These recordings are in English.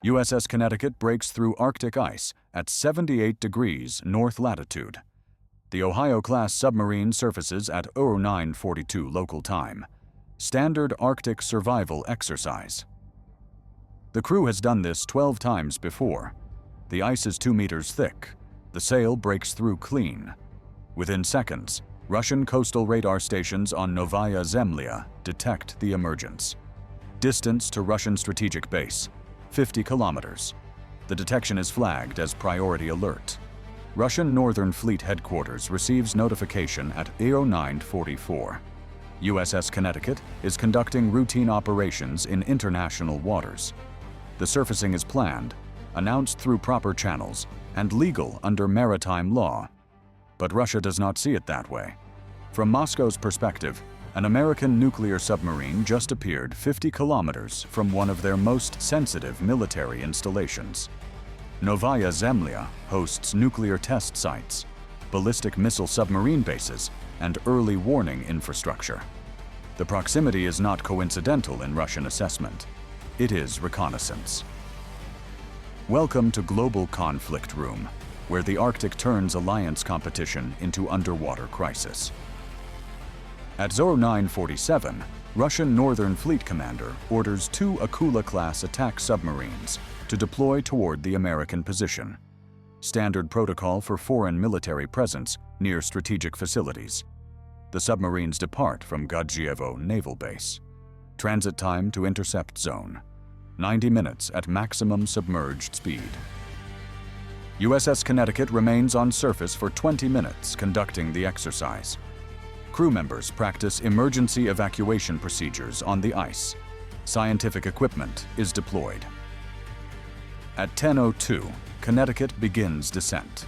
USS Connecticut breaks through Arctic ice at 78 degrees north latitude. The Ohio-class submarine surfaces at 0942 local time. Standard Arctic survival exercise. The crew has done this 12 times before. The ice is 2 meters thick. The sail breaks through clean. Within seconds, Russian coastal radar stations on Novaya Zemlya detect the emergence. Distance to Russian strategic base, 50 kilometers. The detection is flagged as priority alert. Russian Northern Fleet Headquarters receives notification at 0944. USS Connecticut is conducting routine operations in international waters. The surfacing is planned, announced through proper channels, and legal under maritime law. But Russia does not see it that way. From Moscow's perspective, an American nuclear submarine just appeared 50 kilometers from one of their most sensitive military installations. Novaya Zemlya hosts nuclear test sites, ballistic missile submarine bases, and early warning infrastructure. The proximity is not coincidental in Russian assessment. It is reconnaissance. Welcome to Global Conflict Room, where the Arctic turns alliance competition into underwater crisis. At 0947, Russian Northern Fleet Commander orders 2 Akula-class attack submarines to deploy toward the American position. Standard protocol for foreign military presence near strategic facilities. The submarines depart from Gadjievo Naval Base. Transit time to intercept zone. 90 minutes at maximum submerged speed. USS Connecticut remains on surface for 20 minutes conducting the exercise. Crew members practice emergency evacuation procedures on the ice. Scientific equipment is deployed. At 10:02, Connecticut begins descent.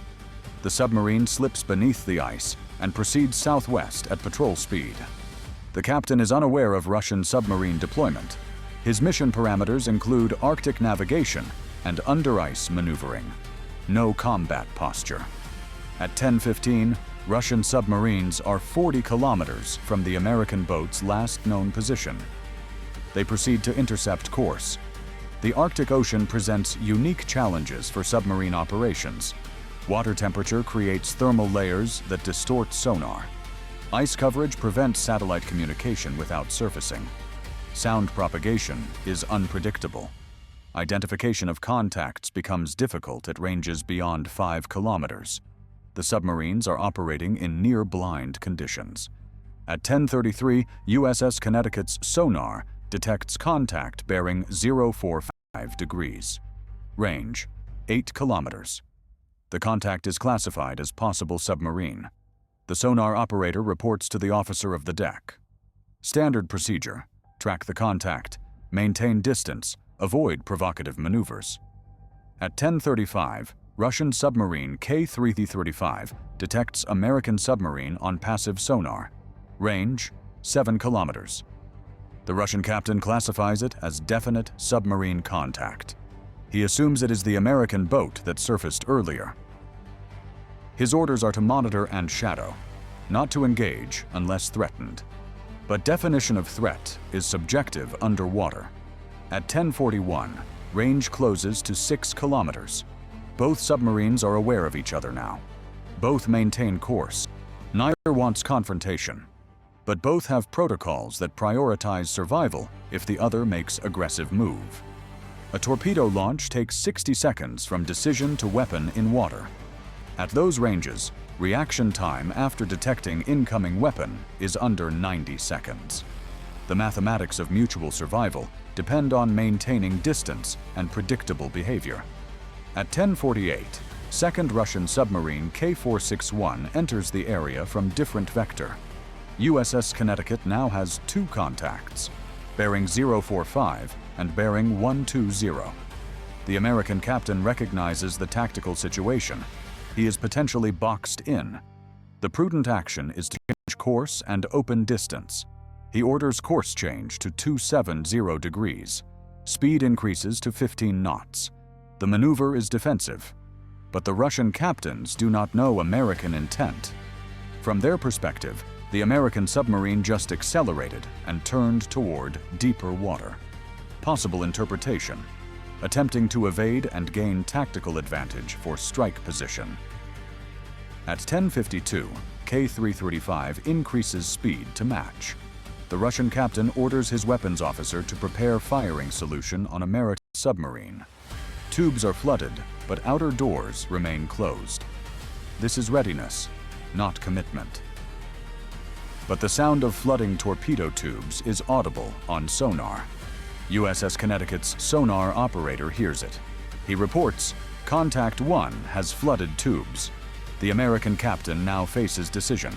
The submarine slips beneath the ice and proceeds southwest at patrol speed. The captain is unaware of Russian submarine deployment. His mission parameters include Arctic navigation and under-ice maneuvering. No combat posture. At 10:15, Russian submarines are 40 kilometers from the American boat's last known position. They proceed to intercept course. The Arctic Ocean presents unique challenges for submarine operations. Water temperature creates thermal layers that distort sonar. Ice coverage prevents satellite communication without surfacing. Sound propagation is unpredictable. Identification of contacts becomes difficult at ranges beyond 5 kilometers. The submarines are operating in near-blind conditions. At 10:33, USS Connecticut's sonar detects contact bearing 045 degrees. Range, 8 kilometers. The contact is classified as possible submarine. The sonar operator reports to the officer of the deck. Standard procedure: track the contact, maintain distance, avoid provocative maneuvers. At 10:35, Russian submarine K-335 detects American submarine on passive sonar. Range, 7 kilometers. The Russian captain classifies it as definite submarine contact. He assumes it is the American boat that surfaced earlier. His orders are to monitor and shadow, not to engage unless threatened. But definition of threat is subjective underwater. At 10:41, range closes to 6 kilometers. Both submarines are aware of each other now. Both maintain course. Neither wants confrontation. But both have protocols that prioritize survival if the other makes aggressive move. A torpedo launch takes 60 seconds from decision to weapon in water. At those ranges, reaction time after detecting incoming weapon is under 90 seconds. The mathematics of mutual survival depend on maintaining distance and predictable behavior. At 10:48, second Russian submarine K-461 enters the area from different vector. USS Connecticut now has 2 contacts, bearing 045 and bearing 120. The American captain recognizes the tactical situation. He is potentially boxed in. The prudent action is to change course and open distance. He orders course change to 270 degrees. Speed increases to 15 knots. The maneuver is defensive, but the Russian captains do not know American intent. From their perspective, the American submarine just accelerated and turned toward deeper water. Possible interpretation: attempting to evade and gain tactical advantage for strike position. At 10:52, K-335 increases speed to match. The Russian captain orders his weapons officer to prepare firing solution on a maritime submarine. Tubes are flooded, but outer doors remain closed. This is readiness, not commitment. But the sound of flooding torpedo tubes is audible on sonar. USS Connecticut's sonar operator hears it. He reports, "Contact 1 has flooded tubes." The American captain now faces decision.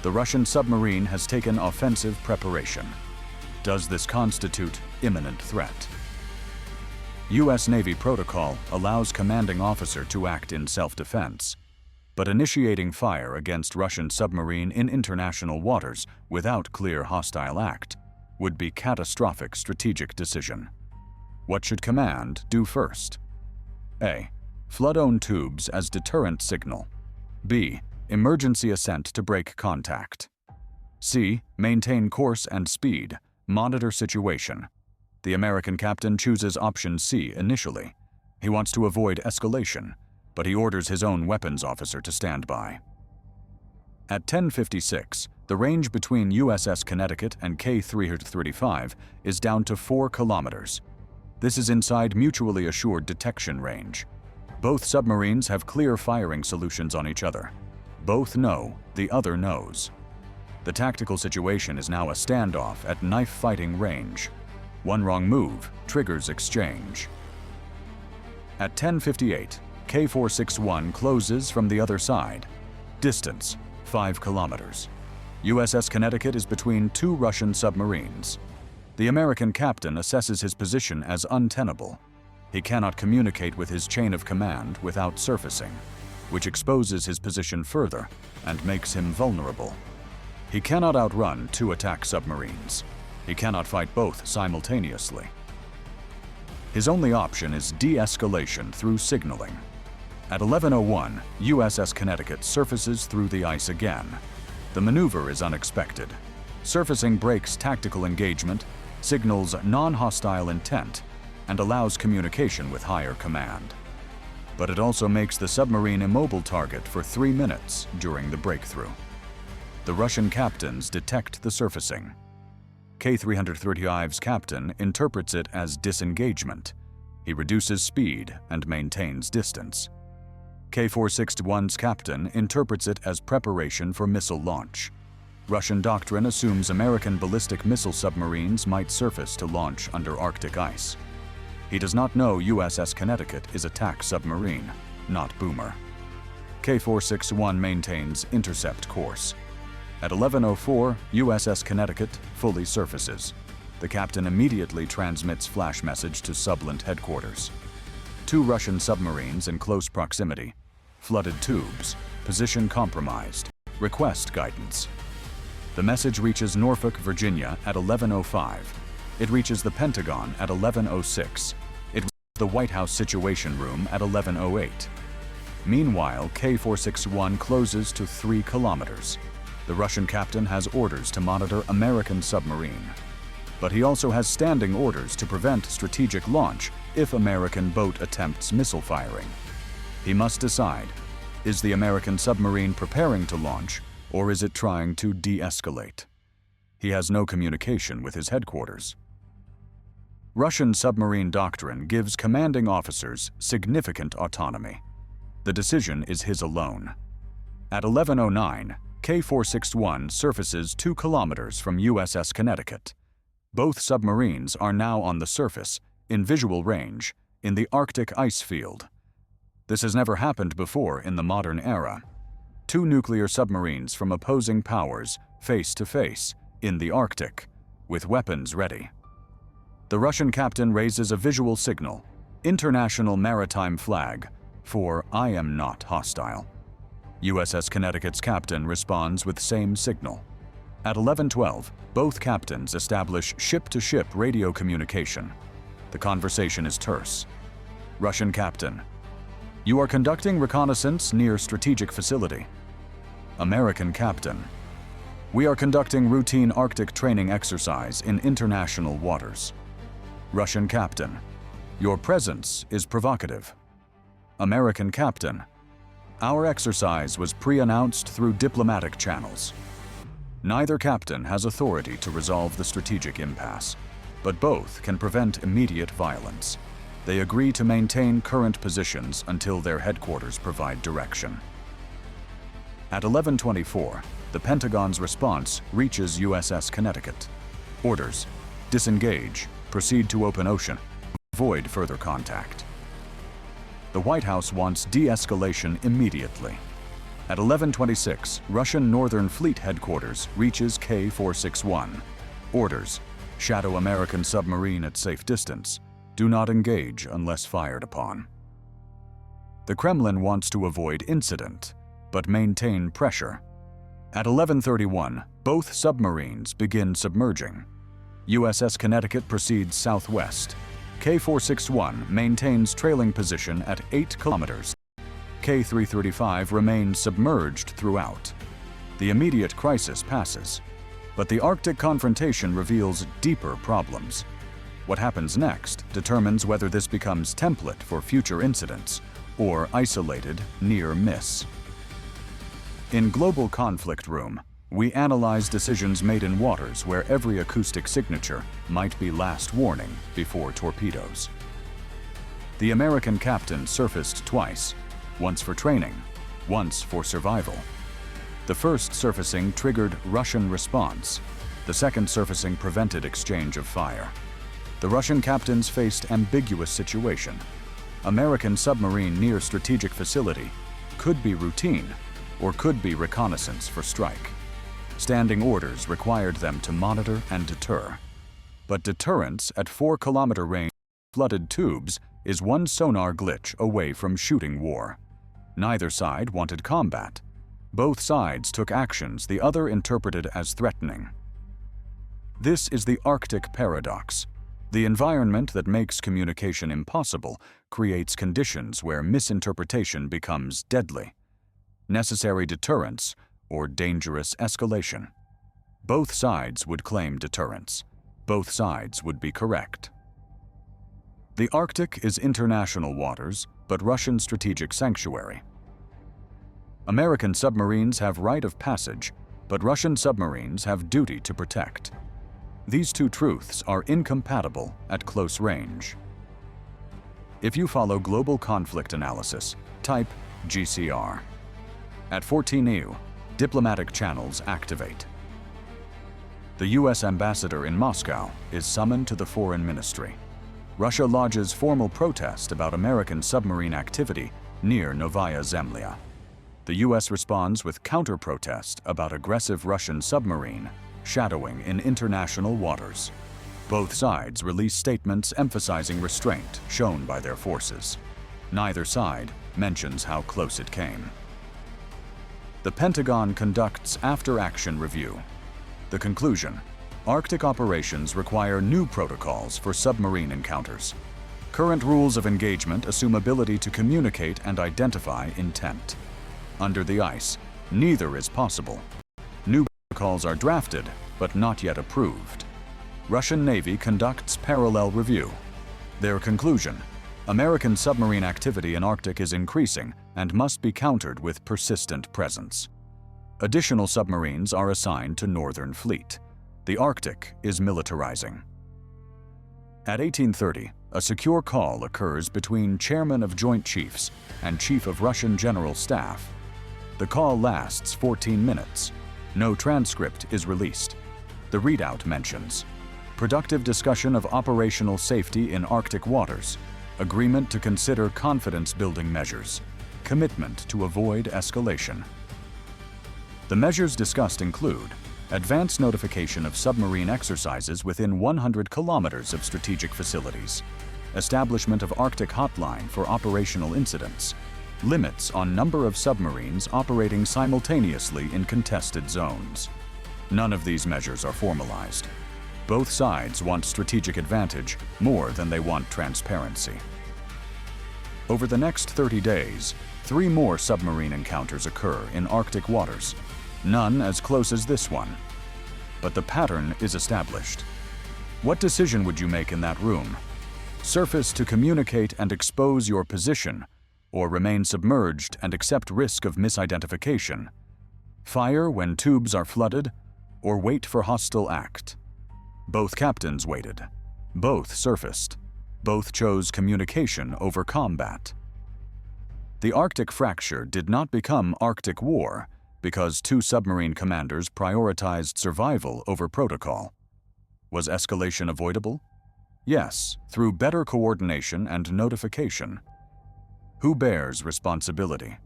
The Russian submarine has taken offensive preparation. Does this constitute imminent threat? U.S. Navy protocol allows commanding officer to act in self-defense, but initiating fire against Russian submarine in international waters without clear hostile act would be catastrophic strategic decision. What should command do first? A. Flood-own tubes as deterrent signal. B. Emergency ascent to break contact. C. Maintain course and speed, monitor situation. The American captain chooses option C initially. He wants to avoid escalation, but he orders his own weapons officer to stand by. At 10:56, the range between USS Connecticut and K-335 is down to 4 kilometers. This is inside mutually assured detection range. Both submarines have clear firing solutions on each other. Both know, the other knows. The tactical situation is now a standoff at knife-fighting range. One wrong move triggers exchange. At 10:58, K-461 closes from the other side. Distance, 5 kilometers. USS Connecticut is between 2 Russian submarines. The American captain assesses his position as untenable. He cannot communicate with his chain of command without surfacing, which exposes his position further and makes him vulnerable. He cannot outrun 2 attack submarines. He cannot fight both simultaneously. His only option is de-escalation through signaling. At 11:01, USS Connecticut surfaces through the ice again. The maneuver is unexpected. Surfacing breaks tactical engagement, signals non-hostile intent, and allows communication with higher command. But it also makes the submarine immobile target for 3 minutes during the breakthrough. The Russian captains detect the surfacing. K-335's captain interprets it as disengagement. He reduces speed and maintains distance. K-461's captain interprets it as preparation for missile launch. Russian doctrine assumes American ballistic missile submarines might surface to launch under Arctic ice. He does not know USS Connecticut is attack submarine, not boomer. K-461 maintains intercept course. At 11:04, USS Connecticut fully surfaces. The captain immediately transmits flash message to Subland headquarters. 2 Russian submarines in close proximity. Flooded tubes. Position compromised. Request guidance. The message reaches Norfolk, Virginia at 11:05. It reaches the Pentagon at 11:06. It reaches the White House Situation Room at 11:08. Meanwhile, K-461 closes to 3 kilometers. The Russian captain has orders to monitor American submarine. But he also has standing orders to prevent strategic launch if American boat attempts missile firing. He must decide, is the American submarine preparing to launch, or is it trying to de-escalate? He has no communication with his headquarters. Russian submarine doctrine gives commanding officers significant autonomy. The decision is his alone. At 11:09, K-461 surfaces 2 kilometers from USS Connecticut. Both submarines are now on the surface, in visual range, in the Arctic ice field. This has never happened before in the modern era. 2 nuclear submarines from opposing powers face to face in the Arctic, with weapons ready. The Russian captain raises a visual signal, International Maritime Flag, for I am not hostile. USS Connecticut's captain responds with same signal. At 11:12, both captains establish ship-to-ship radio communication. The conversation is terse. Russian captain: "You are conducting reconnaissance near strategic facility." American captain: "We are conducting routine Arctic training exercise in international waters." Russian captain: Your presence is provocative. American captain. Our exercise was pre-announced through diplomatic channels. Neither captain has authority to resolve the strategic impasse, but both can prevent immediate violence. They agree to maintain current positions until their headquarters provide direction. At 11:24, the Pentagon's response reaches USS Connecticut. Orders: disengage, proceed to open ocean, avoid further contact. The White House wants de-escalation immediately. At 11:26, Russian Northern Fleet headquarters reaches K-461. Orders: shadow American submarine at safe distance. Do not engage unless fired upon. The Kremlin wants to avoid incident, but maintain pressure. At 11:31, both submarines begin submerging. USS Connecticut proceeds southwest. K-461 maintains trailing position at 8 kilometers. K-335 remains submerged throughout. The immediate crisis passes, but the Arctic confrontation reveals deeper problems. What happens next determines whether this becomes template for future incidents or isolated near miss. In Global Conflict Room, we analyze decisions made in waters where every acoustic signature might be last warning before torpedoes. The American captain surfaced twice, once for training, once for survival. The first surfacing triggered Russian response. The second surfacing prevented exchange of fire. The Russian captains faced ambiguous situation. American submarine near strategic facility could be routine or could be reconnaissance for strike. Standing orders required them to monitor and deter. But deterrence at 4-kilometer range flooded tubes is one sonar glitch away from shooting war. Neither side wanted combat. Both sides took actions the other interpreted as threatening. This is the Arctic paradox. The environment that makes communication impossible creates conditions where misinterpretation becomes deadly. Necessary deterrence or dangerous escalation. Both sides would claim deterrence. Both sides would be correct. The Arctic is international waters, but Russian strategic sanctuary. American submarines have right of passage, but Russian submarines have duty to protect. These two truths are incompatible at close range. If you follow global conflict analysis, type GCR. At 14 EU, diplomatic channels activate. The U.S. ambassador in Moscow is summoned to the foreign ministry. Russia lodges formal protest about American submarine activity near Novaya Zemlya. The U.S. responds with counter-protest about aggressive Russian submarine shadowing in international waters. Both sides release statements emphasizing restraint shown by their forces. Neither side mentions how close it came. The Pentagon conducts after-action review. The conclusion: Arctic operations require new protocols for submarine encounters. Current rules of engagement assume ability to communicate and identify intent. Under the ice, neither is possible. New protocols are drafted, but not yet approved. Russian Navy conducts parallel review. Their conclusion: American submarine activity in Arctic is increasing and must be countered with persistent presence. Additional submarines are assigned to Northern Fleet. The Arctic is militarizing. At 18:30, a secure call occurs between Chairman of Joint Chiefs and Chief of Russian General Staff. The call lasts 14 minutes. No transcript is released. The readout mentions productive discussion of operational safety in Arctic waters, agreement to consider confidence-building measures, commitment to avoid escalation. The measures discussed include advance notification of submarine exercises within 100 kilometers of strategic facilities, establishment of Arctic hotline for operational incidents, limits on number of submarines operating simultaneously in contested zones. None of these measures are formalized. Both sides want strategic advantage more than they want transparency. Over the next 30 days, 3 more submarine encounters occur in Arctic waters, none as close as this one. But the pattern is established. What decision would you make in that room? Surface to communicate and expose your position, or remain submerged and accept risk of misidentification. Fire when tubes are flooded, or wait for hostile act. Both captains waited. Both surfaced. Both chose communication over combat. The Arctic fracture did not become Arctic War because two submarine commanders prioritized survival over protocol. Was escalation avoidable? Yes, through better coordination and notification. Who bears responsibility?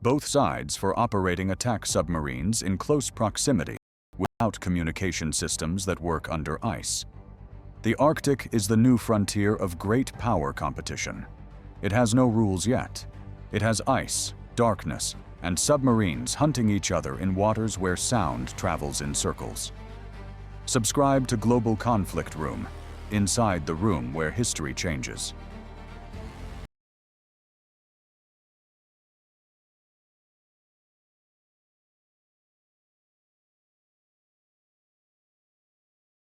Both sides for operating attack submarines in close proximity without communication systems that work under ice. The Arctic is the new frontier of great power competition. It has no rules yet. It has ice, darkness, and submarines hunting each other in waters where sound travels in circles. Subscribe to Global Conflict Room, inside the room where history changes.